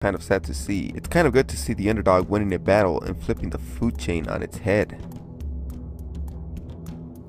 kind of sad to see. It's kind of good to see the underdog winning a battle and flipping the food chain on its head.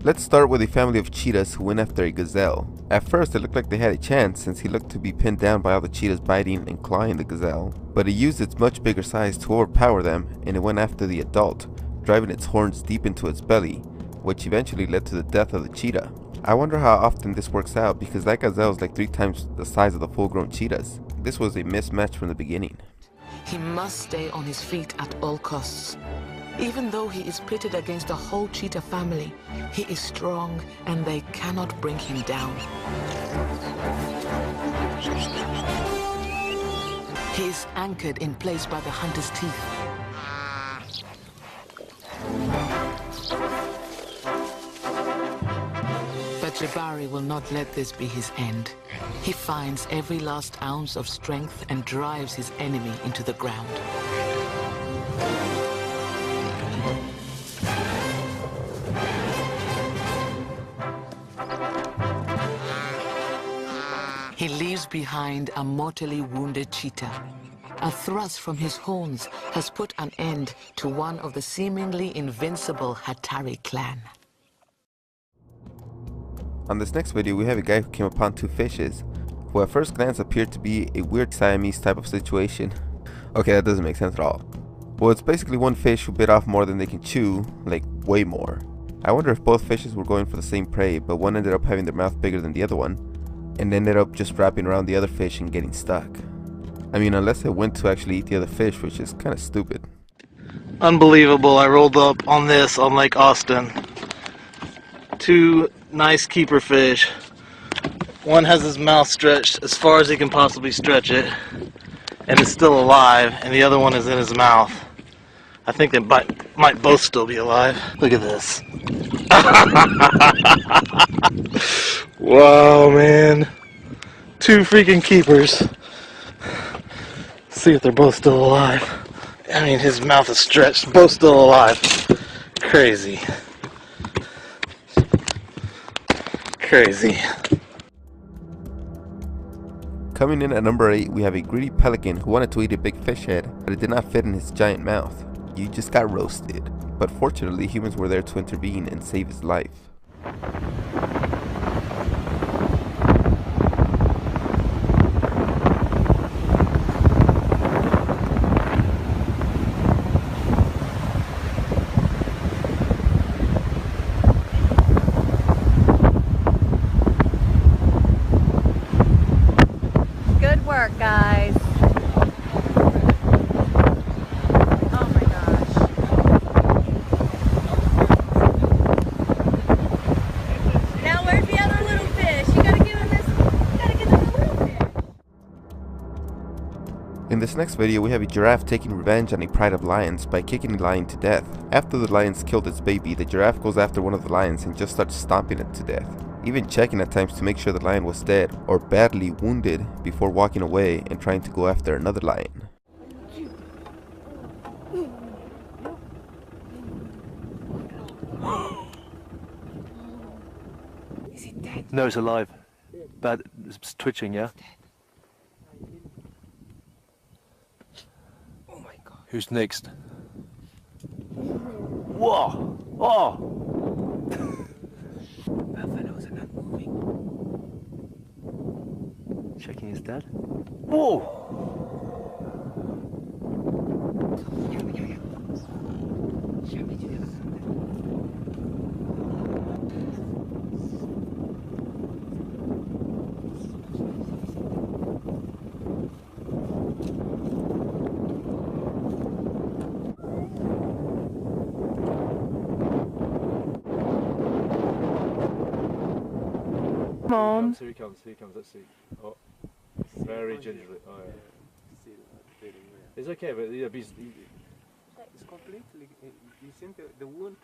Let's start with a family of cheetahs who went after a gazelle. At first it looked like they had a chance since he looked to be pinned down by all the cheetahs biting and clawing the gazelle, but it used its much bigger size to overpower them and it went after the adult, driving its horns deep into its belly, which eventually led to the death of the cheetah. I wonder how often this works out because that gazelle is like 3 times the size of the full-grown cheetahs. This was a mismatch from the beginning. He must stay on his feet at all costs. Even though he is pitted against the whole cheetah family, he is strong and they cannot bring him down. He is anchored in place by the hunter's teeth. But Jabari will not let this be his end. He finds every last ounce of strength and drives his enemy into the ground. He leaves behind a mortally wounded cheetah. A thrust from his horns has put an end to one of the seemingly invincible Hatari clan. On this next video we have a guy who came upon 2 fishes, who at first glance appeared to be a weird Siamese type of situation. Okay, that doesn't make sense at all. Well, it's basically one fish who bit off more than they can chew, like way more. I wonder if both fishes were going for the same prey, but one ended up having their mouth bigger than the other one, and ended up just wrapping around the other fish and getting stuck. I mean, unless it went to actually eat the other fish, which is kind of stupid. Unbelievable, I rolled up on this on Lake Austin. 2 nice keeper fish. One has his mouth stretched as far as he can possibly stretch it, and it's still alive, and the other one is in his mouth. I think they might both still be alive. Look at this. Wow, man. 2 freaking keepers. See if they're both still alive. I mean, his mouth is stretched, both still alive. Crazy. Crazy. Coming in at number 8, we have a greedy pelican who wanted to eat a big fish head, but it did not fit in his giant mouth. You just got roasted. But fortunately, humans were there to intervene and save his life. Good work, guys. Oh my gosh. Now where's the other little fish? You gotta give him this. You gotta get the little fish. In this next video, we have a giraffe taking revenge on a pride of lions by kicking a lion to death. After the lions killed its baby, the giraffe goes after one of the lions and just starts stomping it to death, even checking at times to make sure the lion was dead or badly wounded before walking away and trying to go after another lion. Is it dead? No, it's alive. But it's twitching, yeah? Oh my god. Who's next? Whoa! Oh! Buffaloes are not moving. Checking his dad. Whoa! Jamais tu verras ça. Mom! Here he comes, let's see. Oh, very gingerly. Oh, yeah. It's okay, but yeah, It's completely. You see the wound?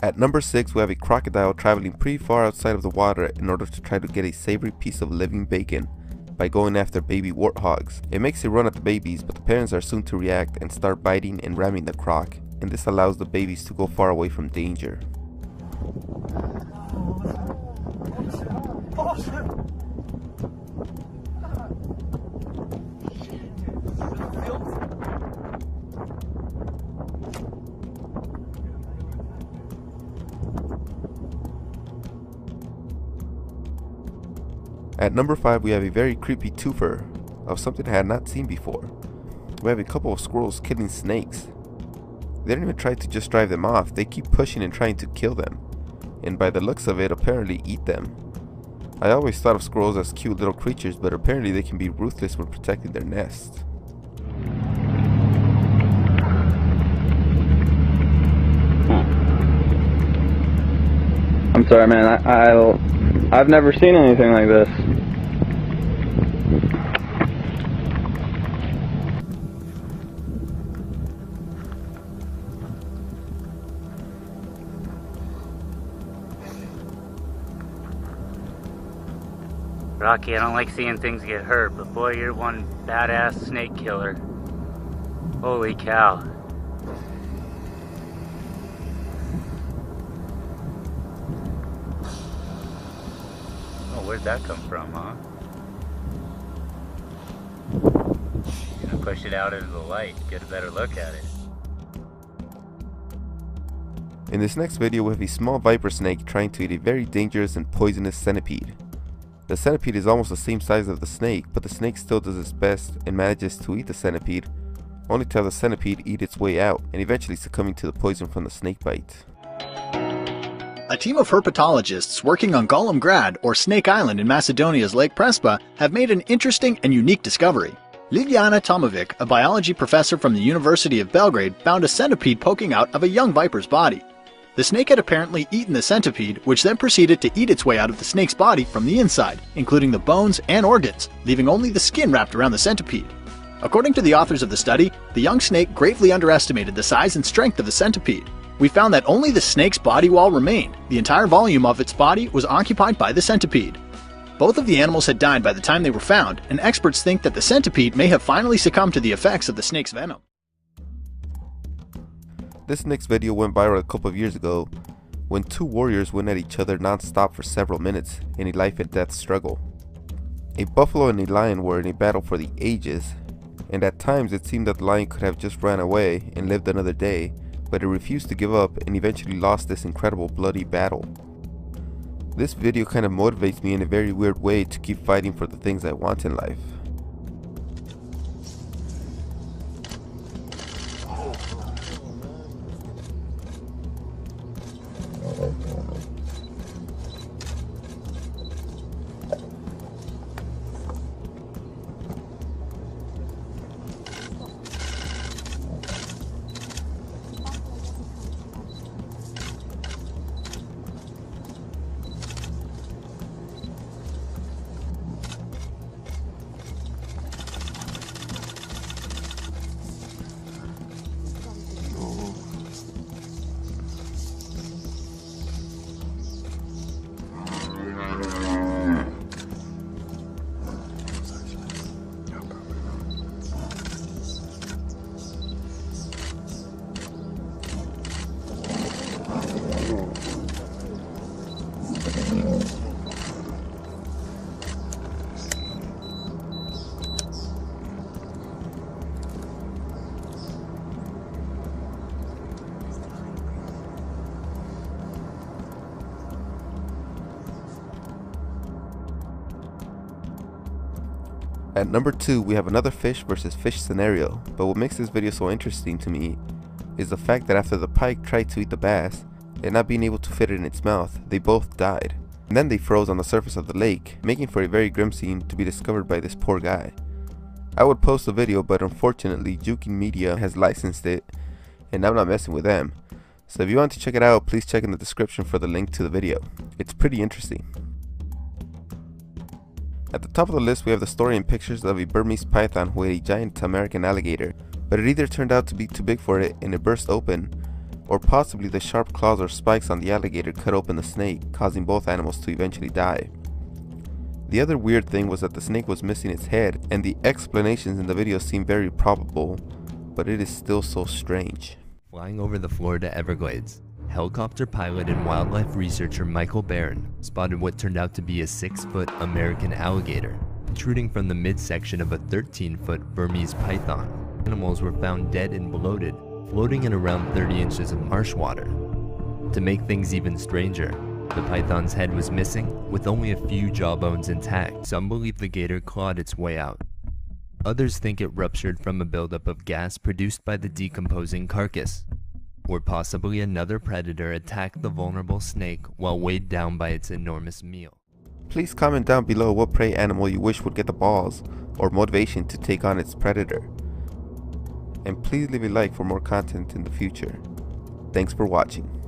At number 6, we have a crocodile traveling pretty far outside of the water in order to try to get a savory piece of living bacon by going after baby warthogs. It makes a run at the babies, but the parents are soon to react and start biting and ramming the croc, and this allows the babies to go far away from danger. At number 5, we have a very creepy twofer of something I had not seen before. We have a couple of squirrels killing snakes. They don't even try to just drive them off, they keep pushing and trying to kill them, and by the looks of it, apparently eat them. I always thought of squirrels as cute little creatures, but apparently they can be ruthless when protecting their nest. I'm sorry, man. I've never seen anything like this. Rocky, I don't like seeing things get hurt, but boy, you're one badass snake killer. Holy cow. Oh, where'd that come from, huh? You're gonna push it out into the light, get a better look at it. In this next video, we have a small viper snake trying to eat a very dangerous and poisonous centipede. The centipede is almost the same size as the snake, but the snake still does its best and manages to eat the centipede, only to have the centipede eat its way out and eventually succumbing to the poison from the snake bite. A team of herpetologists working on Golem Grad, or Snake Island in Macedonia's Lake Prespa, have made an interesting and unique discovery. Liliana Tomovic, a biology professor from the University of Belgrade, found a centipede poking out of a young viper's body. The snake had apparently eaten the centipede, which then proceeded to eat its way out of the snake's body from the inside, including the bones and organs, leaving only the skin wrapped around the centipede. According to the authors of the study, the young snake gravely underestimated the size and strength of the centipede. We found that only the snake's body wall remained. The entire volume of its body was occupied by the centipede. Both of the animals had died by the time they were found, and experts think that the centipede may have finally succumbed to the effects of the snake's venom. This next video went viral a couple of years ago when two warriors went at each other non-stop for several minutes in a life and death struggle. A buffalo and a lion were in a battle for the ages, and at times it seemed that the lion could have just ran away and lived another day, but it refused to give up and eventually lost this incredible bloody battle. This video kind of motivates me in a very weird way to keep fighting for the things I want in life. At number 2, we have another fish versus fish scenario, but what makes this video so interesting to me is the fact that after the pike tried to eat the bass, and not being able to fit it in its mouth, they both died. And then they froze on the surface of the lake, making for a very grim scene to be discovered by this poor guy. I would post a video, but unfortunately Juking Media has licensed it, and I'm not messing with them. So if you want to check it out, please check in the description for the link to the video. It's pretty interesting. At the top of the list, we have the story and pictures of a Burmese python who ate a giant American alligator, but it either turned out to be too big for it and it burst open, or possibly the sharp claws or spikes on the alligator cut open the snake, causing both animals to eventually die. The other weird thing was that the snake was missing its head, and the explanations in the video seem very probable, but it is still so strange. Flying over the Florida Everglades, helicopter pilot and wildlife researcher Michael Barron spotted what turned out to be a 6-foot American alligator protruding from the midsection of a 13-foot Burmese python. Animals were found dead and bloated, floating in around 30 inches of marsh water. To make things even stranger, The python's head was missing, with only a few jawbones intact. Some believe the gator clawed its way out. Others think it ruptured from a buildup of gas produced by the decomposing carcass. Or possibly another predator attacked the vulnerable snake while weighed down by its enormous meal. Please comment down below what prey animal you wish would get the balls or motivation to take on its predator. And please leave a like for more content in the future. Thanks for watching.